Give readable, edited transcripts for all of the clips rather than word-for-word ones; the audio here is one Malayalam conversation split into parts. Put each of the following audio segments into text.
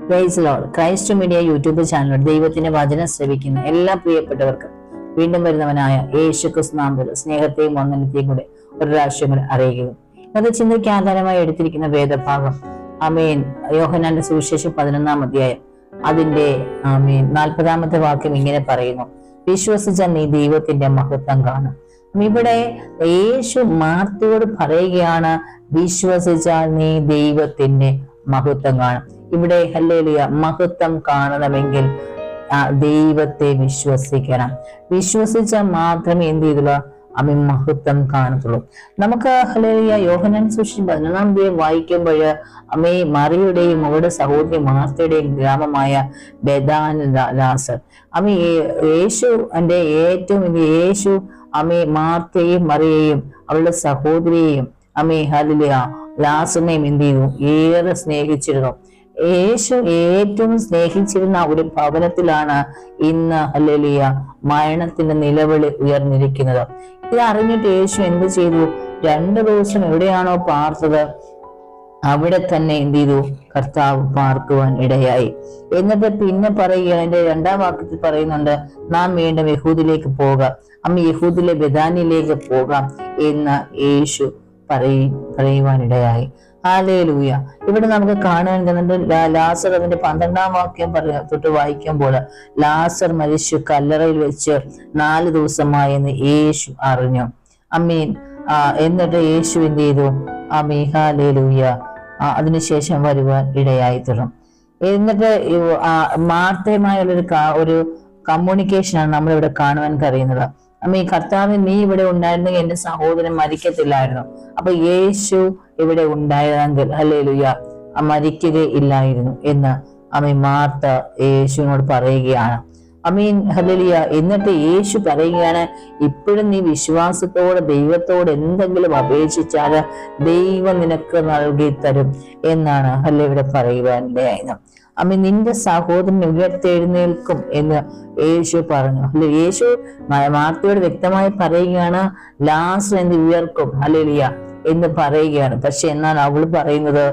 Price lord. Christ media YouTube channel ദൈവത്തിന്റെ വചനം ശ്രവിക്കുന്ന എല്ലാ പ്രിയപ്പെട്ടവർക്കും വീണ്ടും വരുന്നവനായ യേശു ക്രിസ്തു നാമത്തിൽ സ്നേഹത്തെയും വന്ദനത്തെയും കൂടെ ഒരു പ്രാവശ്യം കൂടെ അറിയിക്കുന്നു. ഇന്നത്തെ ചിന്തയ്ക്ക് ആധാരമായി എടുത്തിരിക്കുന്ന വേദഭാഗം ആമേൻ യോഹന്നാന്റെ സുവിശേഷം 11-ാം അധ്യായം അതിന്റെ 40-ാമത്തെ വാക്യം ഇങ്ങനെ പറയുന്നു: വിശ്വസിച്ച നീ ദൈവത്തിന്റെ മഹത്വം കാണും. ഇവിടെ യേശു മാർത്തയോട് പറയുകയാണ്, വിശ്വസിച്ചാൽ നീ ദൈവത്തിന്റെ മഹത്വം കാണും. ഇവിടെ ഹല്ലേലൂയ, മഹത്വം കാണണമെങ്കിൽ ദൈവത്തെ വിശ്വസിക്കണം. വിശ്വസിച്ചാൽ മാത്രമേ എന്ത് ചെയ്തുള്ളൂ? മഹത്വം കാണത്തുള്ളൂ. നമുക്ക് ഹല്ലേലൂയ യോഹന്നാൻ സുവിശേഷം 11-ാം അധ്യായം വായിക്കുമ്പോൾ മറിയുടെയും അവരുടെ സഹോദരി മാർത്തയുടെയും ഗ്രാമമായ ബെഥാനിൽ യേശു എന്റെ യേശു മാർത്തയെയും മറിയെയും അവളുടെ സഹോദരിയെയും ഹല്ലേലൂയ ലാസറിനെയും എന്ത് ചെയ്തു? ഏറെ സ്നേഹിച്ചിരുന്നു. യേശു ഏറ്റവും സ്നേഹിച്ചിരുന്ന ഒരു ഭവനത്തിലാണ് ഇന്ന് ഹല്ലേലൂയ മരണത്തിന്റെ നിലവിളി ഉയർന്നിരിക്കുന്നത്. ഇത് അറിഞ്ഞിട്ട് യേശു എന്ത് ചെയ്തു? 2 ദിവസം എവിടെയാണോ പാർത്തത് അവിടെ തന്നെ എന്ത് ചെയ്തു? കർത്താവ് പാർക്കുവാൻ ഇടയായി. എന്നിട്ട് പിന്നെ പറയുകയാണ്, എന്റെ 2-ാം വാക്യത്തിൽ പറയുന്നുണ്ട്, നാം വീണ്ടും യഹൂദിലേക്ക് പോകാം, യഹൂദിലെ ബെഥാനിയിലേക്ക് പോകാം എന്ന് യേശു പറയുവാനിടയായി. ഹല്ലേലൂയ. ഇവിടെ നമുക്ക് കാണാൻ കഴിയുന്നുണ്ട്, ലാസർ അതിന്റെ 12-ാം വാക്യം തൊട്ട് വായിക്കുമ്പോൾ ലാസർ മരിച്ചു, കല്ലറയിൽ വെച്ച് 4 ദിവസമായെന്ന് യേശു അറിഞ്ഞു. എന്നിട്ട് യേശു എന്ത് ചെയ്തു? ഹല്ലേലൂയ അതിനുശേഷം വരുവാൻ ഇടയായി തീർന്നു. എന്നിട്ട് മാർത്തയുമായുള്ളൊരു ഒരു കമ്മ്യൂണിക്കേഷനാണ് നമ്മളിവിടെ കാണുവാൻ കഴിയുന്നത്. കർത്താവ്, നീ ഇവിടെ ഉണ്ടായിരുന്നെങ്കിൽ എന്റെ സഹോദരൻ മരിക്കത്തില്ലായിരുന്നു. അപ്പൊ യേശു ഇവിടെ ഉണ്ടായതെങ്കിൽ ഹല്ലേലൂയ മരിക്കുകയില്ലായിരുന്നു എന്ന് മാർത്ത യേശുവിനോട് പറയുകയാണ്. ഹല്ലേലൂയ. എന്നിട്ട് യേശു പറയുകയാണ്, ഇപ്പോഴും നീ വിശ്വാസത്തോടെ ദൈവത്തോട് എന്തെങ്കിലും അപേക്ഷിച്ചാല് ദൈവം നിനക്ക് നൽകി തരും എന്നാണ് ഹല്ലേലൂയ പറയുവാനിടയായത്. നിന്റെ സഹോദരൻ ഉയർത്തെഴുന്നേൽക്കും എന്ന് യേശു പറഞ്ഞു. യേശു മാർത്തയോട് വ്യക്തമായി പറയുകയാണ്, ലാസർ എന്ന് ഉയർക്കും ഹല്ലേലൂയ എന്ന് പറയുകയാണ്. പക്ഷെ എന്നാൽ അവൾ പറയുന്നത്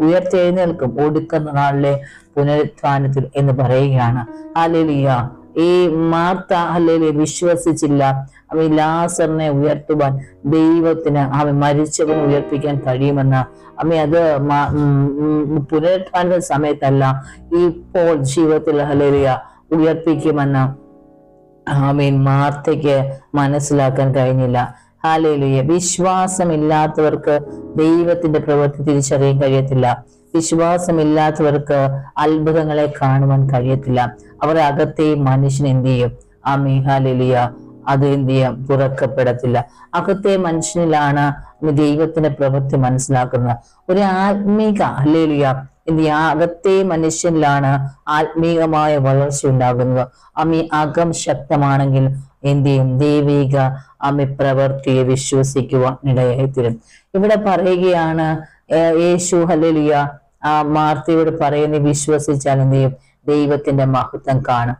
ഉയർത്തെഴുന്നേൽക്കും ഒടുക്കുന്ന നാളിലെ പുനരുത്ഥാനത്തിൽ എന്ന് പറയുകയാണ്. ഹല്ലേലൂയ. ഈ മാർത്ത ഹല്ലേലൂയ വിശ്വസിച്ചില്ല. ലാസറിനെ ഉയർത്തുവാൻ ദൈവത്തിന് മരിച്ചവനെ ഉയർപ്പിക്കാൻ കഴിയുമെന്ന് അത് പുനരുത്ഥാന സമയത്തല്ല, ഇപ്പോൾ ജീവിതത്തിൽ ഹല്ലേലൂയ ഉയർപ്പിക്കുമെന്ന് മാർത്തയ്ക്ക് മനസ്സിലാക്കാൻ കഴിഞ്ഞില്ല. ഹല്ലേലൂയ. വിശ്വാസമില്ലാത്തവർക്ക് ദൈവത്തിന്റെ പ്രവൃത്തി തിരിച്ചറിയാൻ കഴിയത്തില്ല. വിശ്വാസമില്ലാത്തവർക്ക് അത്ഭുതങ്ങളെ കാണുവാൻ കഴിയത്തില്ല. അവരുടെ അകത്തെ മനുഷ്യൻ എന്ത് ചെയ്യും? ഹല്ലേലൂയ അത് എന്ത് ചെയ്യാം? തുറക്കപ്പെടത്തില്ല. അകത്തെ മനുഷ്യനിലാണ് ദൈവത്തിന്റെ പ്രവൃത്തി മനസ്സിലാക്കുന്നത്. ഒരു ആത്മീക ഹല്ലേലൂയ അകത്തെ മനുഷ്യനിലാണ് ആത്മീകമായ വളർച്ച ഉണ്ടാകുന്നത്. അകം ശക്തമാണെങ്കിൽ എന്ത് ചെയ്യും? ദൈവിക പ്രവൃത്തിയെ വിശ്വസിക്കുവാൻ ഇടയായി തീരും. ഇവിടെ പറയുകയാണ് യേശു ഹല്ലേലൂയ മാർത്തയോട് പറയുന്ന, വിശ്വസിച്ചാൽ എന്ത് ചെയ്യും? ദൈവത്തിന്റെ മഹത്വം കാണും.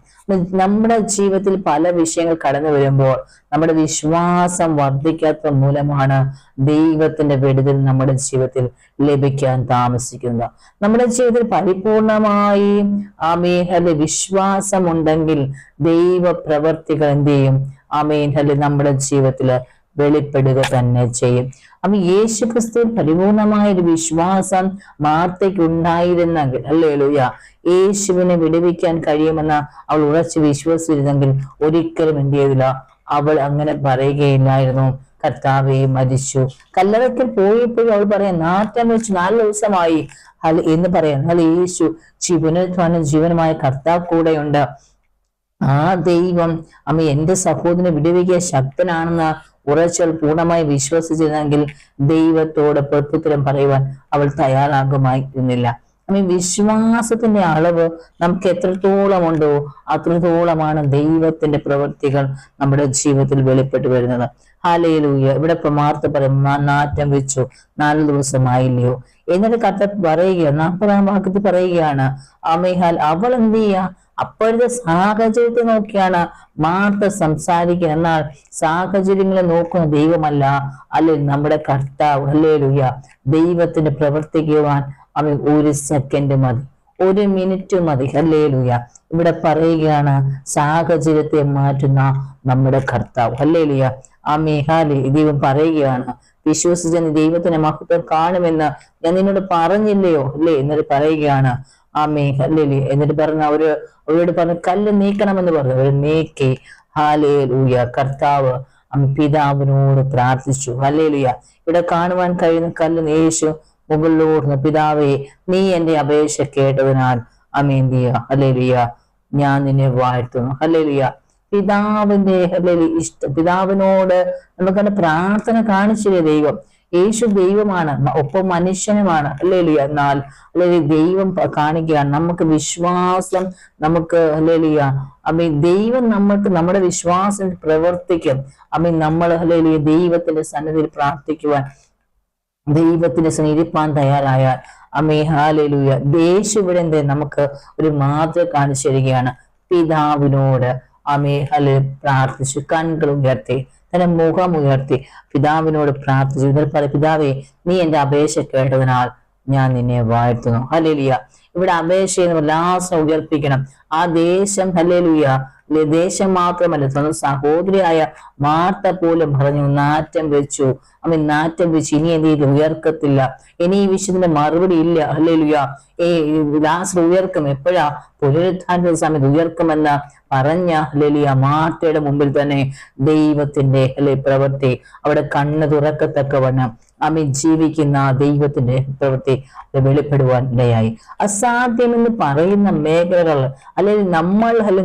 നമ്മുടെ ജീവിതത്തിൽ പല വിഷയങ്ങൾ കടന്നു വരുമ്പോൾ നമ്മുടെ വിശ്വാസം വർദ്ധിക്കാത്ത മൂലമാണ് ദൈവത്തിന്റെ വിടുതൽ നമ്മുടെ ജീവിതത്തിൽ ലഭിക്കാൻ താമസിക്കുന്നത്. നമ്മുടെ ജീവിതത്തിൽ പരിപൂർണമായി വിശ്വാസം ഉണ്ടെങ്കിൽ ദൈവ പ്രവർത്തികൾ എന്ത് ചെയ്യും? നമ്മുടെ ജീവിതത്തില് വെളിപ്പെടുക തന്നെ ചെയ്യും. യേശു ക്രിസ്തുവിൽ പരിപൂർണമായ ഒരു വിശ്വാസം മാർത്തയ്ക്ക് ഉണ്ടായിരുന്നെങ്കിൽ ഹല്ലേലൂയ യേശുവിനെ വിടുവിക്കാൻ കഴിയുമെന്ന് അവൾ ഉറച്ചു വിശ്വസിച്ചിരുന്നെങ്കിൽ ഒരിക്കലും എന്ത് ചെയ്തില്ല? അവൾ അങ്ങനെ പറയുകയില്ലായിരുന്നു, കർത്താവേ മരിച്ചു. കല്ലറയ്ക്കൽ പോയപ്പോഴും അവൾ പറയാം, നാറ്റം വെച്ച് 4 ദിവസമായി എന്ന് പറയാം. യേശു പുനരുത്ഥാന ജീവനുമായ കർത്താവ് കൂടെയുണ്ട്. ആ ദൈവം എന്റെ സഹോദരനെ വിടുവിക്കുക ശക്തനാണെന്ന് ഉറച്ചവൾ പൂർണ്ണമായി വിശ്വസിച്ചിരുന്നെങ്കിൽ ദൈവത്തോട് പ്രത്യുത്തരം പറയുവാൻ അവൾ തയ്യാറാകുമായിരുന്നില്ല. വിശ്വാസത്തിന്റെ അളവ് നമുക്ക് എത്രത്തോളം ഉണ്ടോ അത്രത്തോളമാണ് ദൈവത്തിന്റെ പ്രവൃത്തികൾ നമ്മുടെ ജീവിതത്തിൽ വെളിപ്പെട്ടു വരുന്നത്. ഹല്ലേലൂയ. ഇവിടെ മാർത്ത പറയും, നാറ്റം വെച്ചു 4 ദിവസമായില്ലയോ? എന്നിട്ട് കർത്താവ് പറയുകയാണ്, 40-ാം വാക്യത്തിൽ പറയുകയാണ്, അവൾ എന്ത് ചെയ്യാ? അപ്പോഴത്തെ സാഹചര്യത്തെ നോക്കിയാണ് മാർത്ത സംസാരിക്കുക. എന്നാൽ സാഹചര്യങ്ങളെ നോക്കുന്ന ദൈവമല്ല, അല്ലെങ്കിൽ നമ്മുടെ കർത്താവ്. ഹല്ലേലൂയ. ദൈവത്തിന് പ്രവർത്തിക്കുവാൻ 1 സെക്കൻഡ് മതി. 1 മിനിറ്റ് മതി. ഹല്ലേലൂയ. ഇവിടെ പറയുകയാണ് സാഹചര്യത്തെ മാറ്റുന്ന നമ്മുടെ കർത്താവ്. ഹല്ലേലൂയ. ദൈവം പറയുകയാണ്, വിശ്വസിച്ച ദൈവത്തിന്റെ മഹത്വം കാണുമെന്ന് ഞാൻ നിന്നോട് പറഞ്ഞില്ലയോ അല്ലേ എന്നിട്ട് പറയുകയാണ്. ഹല്ലേലൂയ. എന്നിട്ട് പറഞ്ഞ അവരോട് പറഞ്ഞ കല്ല് നീക്കണമെന്ന് പറഞ്ഞു. അവർ നീക്കി. ഹല്ലേലൂയ. കർത്താവ് പിതാവിനോട് പ്രാർത്ഥിച്ചു. ഹല്ലേലൂയ. ഇവിടെ കാണുവാൻ കഴിയുന്ന കല്ല് യേശു മുകളിലോടുന്ന, പിതാവേ നീ എന്റെ അപേക്ഷ കേട്ടതിനാൽ ഹല്ലേലൂയ ഞാൻ നിന്നെ വാഴ്ത്തുന്നു. ഹല്ലേലൂയ. പിതാവിന്റെ പിതാവിനോട് നമുക്കതിന്റെ പ്രാർത്ഥന കാണിച്ചില്ലേ ദൈവം. യേശു ദൈവമാണ്, ഒപ്പം മനുഷ്യനുമാണ്. ഹല്ലേലൂയ. എന്നാൽ ദൈവം കാണിക്കുകയാണ് നമുക്ക് വിശ്വാസം. നമുക്ക് ഹല്ലേലൂയ ദൈവം നമ്മുടെ വിശ്വാസം പ്രവർത്തിക്കും. നമ്മൾ ഹല്ലേലൂയ ദൈവത്തിന്റെ സന്നിധിയിൽ പ്രാർത്ഥിക്കുവാൻ, ദൈവത്തിന്റെ സന്നിധിപ്പാൻ തയ്യാറായാൽ ഹല്ലേലൂയ യേശുവിടെ നമുക്ക് ഒരു മാതൃക കാണിച്ചു തരികയാണ്. പിതാവിനോട് പ്രാർത്ഥിച്ചു, കണ്ണുകൾ ഉയർത്തി, തന്റെ മുഖം ഉയർത്തി പിതാവിനോട് പ്രാർത്ഥിച്ചു. എന്നിട്ട് പിതാവേ നീ എന്റെ അപേക്ഷ കേട്ടതിനാൽ ഞാൻ നിന്നെ വാഴ്ത്തുന്നു. ഹല്ലേലൂയ. ഇവിടെ അപേക്ഷ ലാസം ഉയർപ്പിക്കണം. ആ ദേശം ഹല്ലേലൂയ ദേശം മാത്രമല്ല, സ്വന്തം സഹോദരിയായ മാർത്ത പോലും പറഞ്ഞു നാറ്റം വെച്ചു. നാറ്റം വെച്ച് ഇനി എന്ത് ചെയ്ത് ഉയർക്കത്തില്ല, ഇനി ഈ വിഷയത്തിന്റെ മറുപടി ഇല്ല. ഹല്ലേലൂയ. ലാസർ ഉയർക്കും. എപ്പോഴാ? പുനരുത്ഥാനത്തിന്റെ സമയത്ത് ഉയർക്കുമെന്ന് പറഞ്ഞ ഹല്ലേലൂയ മാർത്തയുടെ മുമ്പിൽ തന്നെ ദൈവത്തിന്റെ പ്രവൃത്തി അവിടെ കണ്ണ് തുറക്കത്തക്കവണ്ണം ജീവിക്കുന്ന ദൈവത്തിന്റെ പ്രവൃത്തി വെളിപ്പെടുവാൻ ഇടയായി. അസാധ്യമെന്ന് പറയുന്ന മേഖലകൾ അല്ലെങ്കിൽ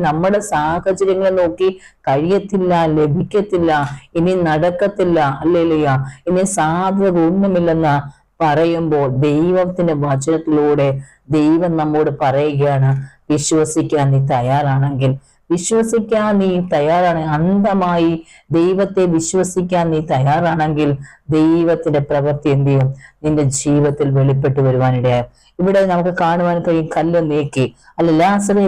നമ്മുടെ സാഹചര്യങ്ങളെ നോക്കി കഴിയത്തില്ല, ലഭിക്കത്തില്ല, ഇനി നടക്കത്തില്ല, ഹല്ലേലൂയ ഇനി സാധ്യത ഒന്നുമില്ലെന്ന് പറയുമ്പോൾ ദൈവത്തിന്റെ വചനത്തിലൂടെ ദൈവം നമ്മോട് പറയുകയാണ്, വിശ്വസിക്കാൻ നീ തയ്യാറാണെങ്കിൽ, വിശ്വസിക്കാൻ നീ തയ്യാറാണെങ്കിൽ, അന്ധമായി ദൈവത്തെ വിശ്വസിക്കാൻ നീ തയ്യാറാണെങ്കിൽ ദൈവത്തിന്റെ പ്രവൃത്തി എന്ത് ചെയ്യും? നിന്റെ ജീവിതത്തിൽ വെളിപ്പെട്ടു വരുവാനിടയാകും. ഇവിടെ നമുക്ക് കാണുവാൻ കഴിയും, കല്ല് നീക്കി ലാസറെ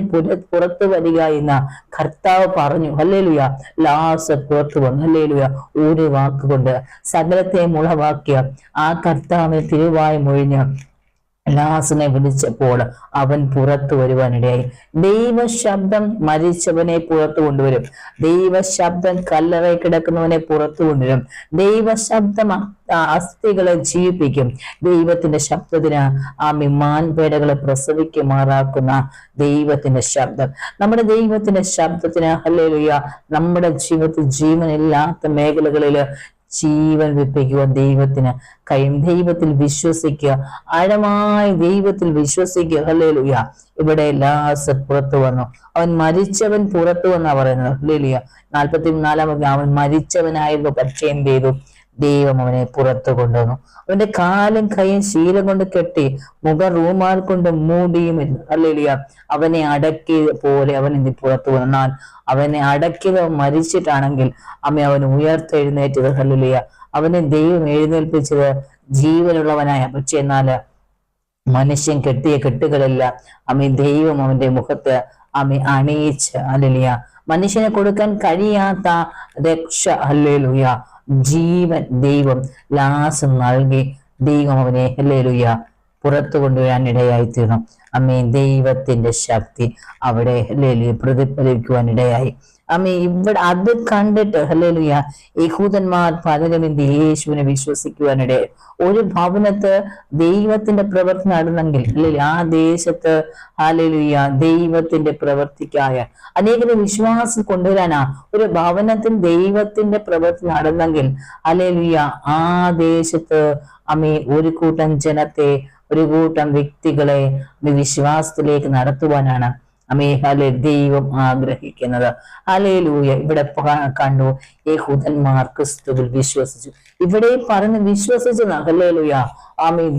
പുറത്തു വരിക എന്ന കർത്താവ് പറഞ്ഞു. ഹല്ലേലൂയ. ലാസർ പുറത്തു വന്നു. ഹല്ലേലൂയ. ഒരു വാക്കുകൊണ്ട് സകലത്തെ മുളവാക്കിയ ആ കർത്താവിനെ തിരുവായി മൊഴിഞ്ഞ് ലാസറിനെ വിളിച്ചപ്പോൾ അവൻ പുറത്തു വരുവാനിടയായി. ദൈവശബ്ദം മരിച്ചവനെ പുറത്തു കൊണ്ടുവരും. ദൈവശബ്ദം കല്ലറയിൽ കിടക്കുന്നവനെ പുറത്തു കൊണ്ടുവരും. ദൈവശബ്ദം അസ്ഥികളെ ജീവിപ്പിക്കും. ദൈവത്തിന്റെ ശബ്ദത്തിന് മാൻപേടകളെ പ്രസവിക്കുമാറാക്കുന്ന ദൈവത്തിന്റെ ശബ്ദം, നമ്മുടെ ദൈവത്തിന്റെ ശബ്ദത്തിന് ഹല്ലേലൂയ നമ്മുടെ ജീവിതത്തിൽ ജീവനില്ലാത്ത മേഖലകളില് ജീവൻ വെപ്പിക്കുവാൻ ദൈവത്തിന് കഴിയും. ദൈവത്തിൽ വിശ്വസിക്കുക, ആഴമായി ദൈവത്തിൽ വിശ്വസിക്കുക. ഹല്ലേലൂയ. ഇവിടെ ലാസർ പുറത്തു വന്നു. അവൻ മരിച്ചവൻ പുറത്തു വന്നാ പറയുന്നത്. ഹല്ലേലൂയ. 44 അവൻ മരിച്ചവനായിരുന്നു, പക്ഷേ എന്ത് ചെയ്തു? ദൈവം അവനെ പുറത്തു കൊണ്ടുവന്നു. അവന്റെ കാലും കൈയും ശീലം കൊണ്ട് കെട്ടി മുഖം റൂമാൽ കൊണ്ട് മൂടിയുമില്ല. ഹല്ലേലൂയ. അവനെ അടക്കിയ പോലെ അവൻ എന്ത് പുറത്തു വന്നു. എന്നാൽ അവനെ അടക്കിയത് മരിച്ചിട്ടാണെങ്കിൽ അവൻ ഉയർത്തെഴുന്നേറ്റത്. ഹല്ലേലൂയ. അവനെ ദൈവം എഴുന്നേൽപ്പിച്ചത് ജീവനുള്ളവനായ. പക്ഷെ എന്നാല് മനുഷ്യൻ കെട്ടിയ കെട്ടുകളെല്ലാം ദൈവം അവന്റെ മുഖത്ത് അണിയിച്ച് ഹല്ലേലൂയ മനുഷ്യനെ കൊടുക്കാൻ കഴിയാത്ത രക്ഷ, ഹല്ലേലൂയ ജീവൻ ദൈവം ലാസം നൽകി ദൈവം അവനെ ഹല്ലേലൂയ പുറത്തു കൊണ്ടുവരാൻ ഇടയായി തീർന്നു. ദൈവത്തിന്റെ ശക്തി അവിടെ ഹല്ലേലൂയ പ്രതിഫലിക്കുവാൻ ഇടയായി. ഇവിടെ അത് കണ്ടിട്ട് ഹല്ലേലൂയ യഹൂദന്മാർ പലരും യേശുവിനെ വിശ്വസിക്കുവാനിടയായി. ഒരു ഭവനത്ത് ദൈവത്തിന്റെ പ്രവൃത്തി നടന്നെങ്കിൽ ഹല്ലേലൂയ ആ ദേശത്ത് ഹല്ലേലൂയ ദൈവത്തിന്റെ പ്രവൃത്തിക്കായ അനേകരെ വിശ്വാസം കൊണ്ടുവരാനാ ഒരു ഭവനത്തിൽ ദൈവത്തിന്റെ പ്രവൃത്തി നടന്നെങ്കിൽ ഹല്ലേലൂയ ആ ദേശത്ത് ഒരു കൂട്ടം ജനത്തെ, ഒരു കൂട്ടം വ്യക്തികളെ വിശ്വാസത്തിലേക്ക് നടത്തുവാനാണ് ദൈവം ആഗ്രഹിക്കുന്നത്. ഹല്ലേലൂയ. ഇവിടെ കണ്ടു യഹൂദന്മാർ ക്രിസ്തുവിൽ വിശ്വസിച്ചു. ഇവിടെ പറഞ്ഞ് വിശ്വസിച്ചു. ഹല്ലേലൂയ.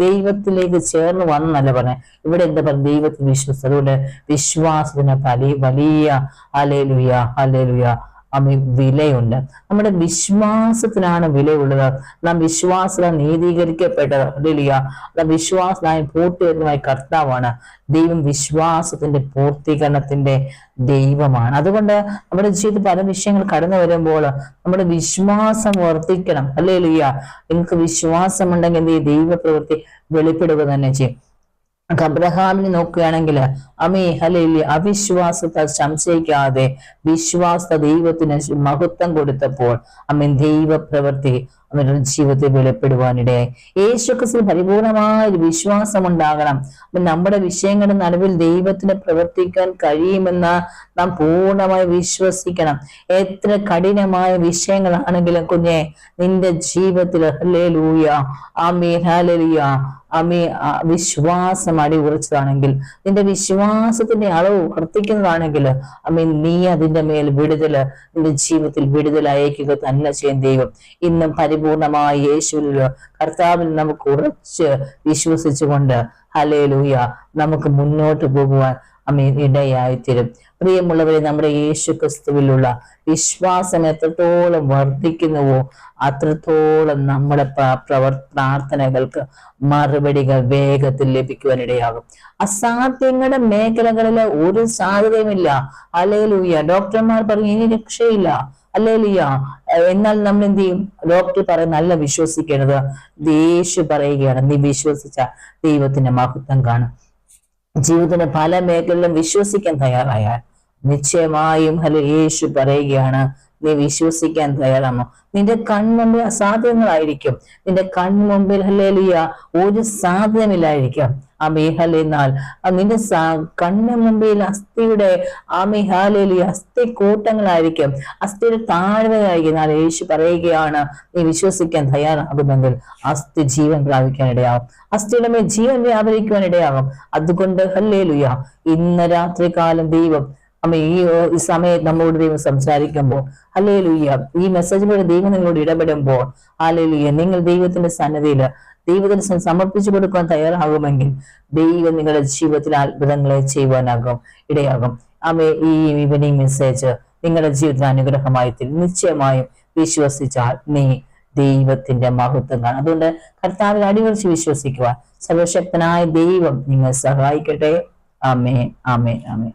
ദൈവത്തിലേക്ക് ചേർന്ന് വന്നല്ല പറഞ്ഞ. ഇവിടെ എന്താ പറയുക? ദൈവത്തിൽ വിശ്വസിച്ചു. അതുകൊണ്ട് വിശ്വാസത്തിന് വലിയ ഹല്ലേലൂയ ഹല്ലേലൂയ വിലയുണ്ട്. നമ്മുടെ വിശ്വാസത്തിനാണ് വിലയുള്ളത്. നാം വിശ്വാസത്താൽ നീതീകരിക്കപ്പെട്ടത്. ഹല്ലേലൂയ. വിശ്വാസനായി പൂർത്തീകരണമായ കർത്താവാണ്. ദൈവം വിശ്വാസത്തിന്റെ പൂർത്തീകരണത്തിന്റെ ദൈവമാണ്. അതുകൊണ്ട് നമ്മുടെ ജീവിതത്തിൽ പല വിഷയങ്ങൾ കടന്നു വരുമ്പോൾ നമ്മുടെ വിശ്വാസം വർദ്ധിക്കണം. ഹല്ലേലൂയ. നിങ്ങൾക്ക് വിശ്വാസമുണ്ടെങ്കിൽ എന്ത് ദൈവ പ്രവൃത്തി വെളിപ്പെടുക തന്നെ ചെയ്യും. അബ്രഹാമിനെ നോക്കുകയാണെങ്കിൽ ഹല്ലേലൂയ അവിശ്വാസത്താൽ സംശയിക്കാതെ വിശ്വാസ ദൈവത്തിന് മഹത്വം കൊടുത്തപ്പോൾ ദൈവ പ്രവൃത്തി അവരുടെ ജീവിതത്തിൽ വെളിപ്പെടുവാനിടയായി. യേശുക്രിസ്തുവിൽ പരിപൂർണമായ ഒരു വിശ്വാസം ഉണ്ടാകണം. നമ്മുടെ വിഷയങ്ങളുടെ നടുവിൽ ദൈവത്തിന് പ്രവർത്തിക്കാൻ കഴിയുമെന്ന് നാം പൂർണ്ണമായി വിശ്വസിക്കണം. എത്ര കഠിനമായ വിഷയങ്ങളാണെങ്കിലും കുഞ്ഞെ, നിന്റെ ജീവിതത്തിൽ ഹല്ലേലൂയ ഹല്ലേലൂയ വിശ്വാസം അടിയുറച്ചതാണെങ്കിൽ, നിന്റെ വിശ്വാസത്തിന്റെ അളവ് വർദ്ധിക്കുന്നതാണെങ്കിൽ നീ അതിന്റെ മേൽ വിടുതല്, നിന്റെ ജീവിതത്തിൽ വിടുതൽ അയക്കുക തന്നെ ചെയ്യും ദൈവം. ഇന്നും പരിപൂർണമായ യേശുവിൽ കർത്താവിൽ നമുക്ക് ഉറച്ച് വിശ്വസിച്ചുകൊണ്ട് ഹല്ലേലൂയ നമുക്ക് മുന്നോട്ട് പോകുവാൻ ഇടയായിത്തീരും. പ്രിയമുള്ളവരെ, നമ്മുടെ യേശു ക്രിസ്തുവിലുള്ള വിശ്വാസം എത്രത്തോളം വർദ്ധിക്കുന്നുവോ അത്രത്തോളം നമ്മുടെ പ്രാർത്ഥനകൾക്ക് മറുപടികൾ വേഗത്തിൽ ലഭിക്കുവാനിടയാകും. അസാധ്യങ്ങളുടെ മേഖലകളിൽ ഒരു സാധ്യതയുമില്ല. ഹല്ലേലൂയ. ഡോക്ടർമാർ പറഞ്ഞു ഇനി രക്ഷയില്ല. ഹല്ലേലൂയ. എന്നാൽ നമ്മൾ എന്ത് ചെയ്യും? ഡോക്ടർ പറയുന്ന നല്ല വിശ്വസിക്കേണ്ടത്. യേശു പറയുകയാണ്, നീ വിശ്വസിച്ച ദൈവത്തിന്റെ മഹത്വം കാണും. ജീവിതത്തിന്റെ പല മേഖലകളിലും വിശ്വസിക്കാൻ തയ്യാറായാൽ നിശ്ചയമായും യേശു പറയുകയാണ്, നീ വിശ്വസിക്കാൻ തയ്യാറാമോ? നിന്റെ കൺമുമ്പിൽ അസാധ്യങ്ങളായിരിക്കും. നിന്റെ കൺമുമ്പിൽ ഹല്ലേലൂയ ഒരു സാധ്യതയില്ലായിരിക്കും. എന്നാൽ നിന്റെ കണ്ണു മുമ്പിൽ അസ്ഥിയുടെ ഹല്ലേലൂയ അസ്ഥി കൂട്ടങ്ങളായിരിക്കും, അസ്ഥിയുടെ താഴ്വയായിരിക്കും. എന്നാൽ യേശു പറയുകയാണ്, നീ വിശ്വസിക്കാൻ തയ്യാറാകുമെങ്കിൽ അസ്ഥി ജീവൻ പ്രാപിക്കാനിടയാകും, അസ്ഥിയുടെ മേൽ ജീവൻ വ്യാപരിക്കുവാനിടയാകും. അതുകൊണ്ട് ഹല്ലേലൂയ ഇന്ന് രാത്രി കാലം ദൈവം ഈ സമയത്ത് നമ്മളോട് ദൈവം സംസാരിക്കുമ്പോൾ ഹല്ലേലൂയ ഈ മെസ്സേജിലൂടെ ദൈവം നിങ്ങളോട് ഇടപെടുമ്പോൾ ഹല്ലേലൂയ നിങ്ങൾ ദൈവത്തിന്റെ സന്നിധിയിൽ ദൈവത്തിന് സമർപ്പിച്ചു കൊടുക്കാൻ തയ്യാറാകുമെങ്കിൽ ദൈവം നിങ്ങളുടെ ജീവിതത്തിൽ അത്ഭുതങ്ങളെ ചെയ്യുവാനാകും ഇടയാകും. ഈ ഈവനിങ് മെസ്സേജ് നിങ്ങളുടെ ജീവിതത്തിൽ അനുഗ്രഹമായി തീരും. നിശ്ചയമായും വിശ്വസിച്ചാൽ നീ ദൈവത്തിന്റെ മഹത്വം കാണും. അതുകൊണ്ട് കർത്താവിൽ അടിയുറച്ച് വിശ്വസിക്കുവാൻ സർവശക്തനായ ദൈവം നിങ്ങൾ സഹായിക്കട്ടെ. ആമേൻ, ആമേൻ, ആമേൻ.